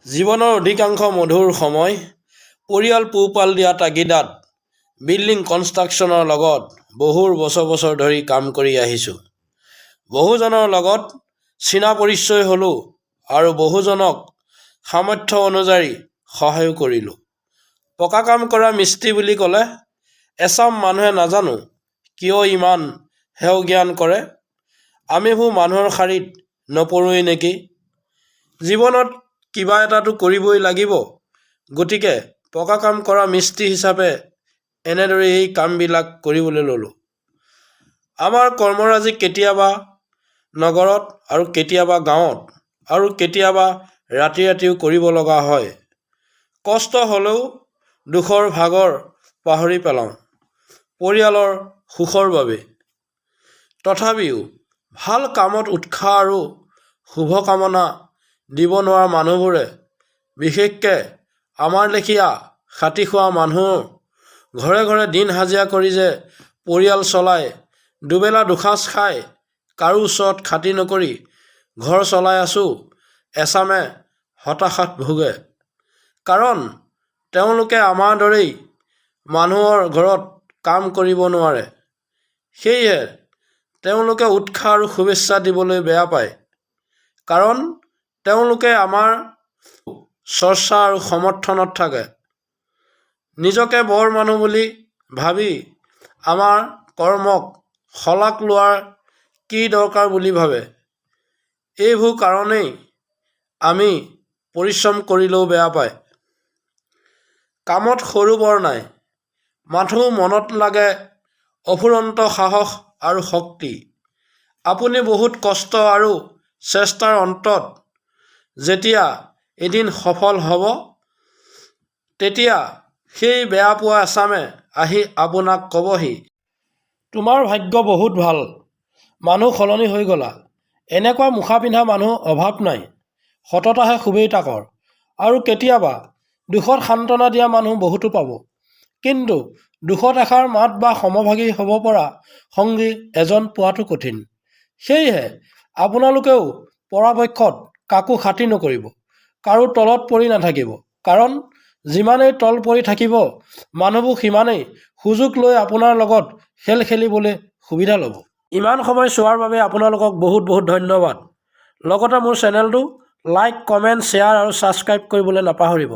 জীৱনৰ অধিকাংশ মধুৰ সময় পৰিয়াল পোহপাল দিয়া তাগিদাত বিল্ডিং কনষ্ট্ৰাকশ্যনৰ লগত বহু বছৰ ধৰি কাম কৰি আহিছোঁ। বহুজনৰ লগত চিনা পৰিচয় হ'লোঁ আৰু বহুজনক সামৰ্থ্য অনুযায়ী সহায়ো কৰিলোঁ। পকা কাম কৰা মিস্ত্ৰী বুলি ক'লে এচাম মানুহে নাজানো কিয় ইমান হেও জ্ঞান কৰে। আমিবোৰ মানুহৰ শাৰীত নপৰোৱেই নেকি? জীৱনত কিবা এটাটো কৰিবই লাগিব, গতিকে পকা কাম কৰা মিস্ত্ৰী হিচাপে এনেদৰে এই কামবিলাক কৰিবলৈ ল'লোঁ। আমাৰ কৰ্মৰাজি কেতিয়াবা নগৰত আৰু কেতিয়াবা গাঁৱত আৰু কেতিয়াবা ৰাতিও কৰিব লগা হয়। কষ্ট হ'লেও দুখৰ ভাগৰ পাহৰি পেলাওঁ পৰিয়ালৰ সুখৰ বাবে। তথাপিও ভাল কামত উৎসাহ আৰু শুভকামনা দিব নোৱাৰা মানুহবোৰে, বিশেষকৈ আমাৰ লেখীয়া খাটি খোৱা মানুহ ঘৰে ঘৰে দিন হাজিৰা কৰি যে পৰিয়াল চলাই, দুবেলা দুসাঁজ খাই কাৰো ওচৰত খাটি নকৰি ঘৰ চলাই আছোঁ, এচামে হতাশাত ভোগে। কাৰণ তেওঁলোকে আমাৰ দৰেই মানুহৰ ঘৰত কাম কৰিব নোৱাৰে। সেয়েহে তেওঁলোকে উৎসাহ আৰু শুভেচ্ছা দিবলৈ বেয়া পায়। কাৰণ তেওঁলোকে আমাৰ চৰ্চা আৰু সমৰ্থনত থাকে। নিজকে বৰ মানুহ বুলি ভাবি আমাৰ কৰ্মক শলাগ লোৱাৰ কি দৰকাৰ বুলি ভাবে। এইবোৰ কাৰণেই আমি পৰিশ্ৰম কৰিলেও বেয়া পায়। কামত সৰু বৰ নাই, মাথো মনত লাগে অফুৰন্ত সাহস আৰু শক্তি। আপুনি বহুত কষ্ট আৰু চেষ্টাৰ অন্তত যেতিয়া এদিন সফল হ'ব, তেতিয়া সেই বেয়া পোৱা এচামে আহি আপোনাক ক'বহি, তোমাৰ ভাগ্য বহুত ভাল, মানুহ সলনি হৈ গ'লা। এনেকুৱা মুখা পিন্ধা মানুহ অভাৱ নাই। সততাহে খুবেই তাকৰ। আৰু কেতিয়াবা দুখত সান্তনা দিয়া মানুহ বহুতো পাব। কিন্তু দুখত এষাৰ মাত বা সমভাগী হ'ব পৰা সংগী এজন পোৱাটো কঠিন। সেয়েহে আপোনালোকেও পৰাপক্ষত কাকো খাতি নকৰিব, কাৰো তলত পৰি নাথাকিব। কাৰণ যিমানেই তল পৰি থাকিব, মানুহবোৰ সিমানেই সুযোগ লৈ আপোনাৰ লগত খেল খেলিবলৈ সুবিধা ল'ব। ইমান সময় চোৱাৰ বাবে আপোনালোকক বহুত ধন্যবাদ। লগতে মোৰ চেনেলটো লাইক, কমেণ্ট, শ্বেয়াৰ আৰু ছাবস্ক্ৰাইব কৰিবলৈ নাপাহৰিব।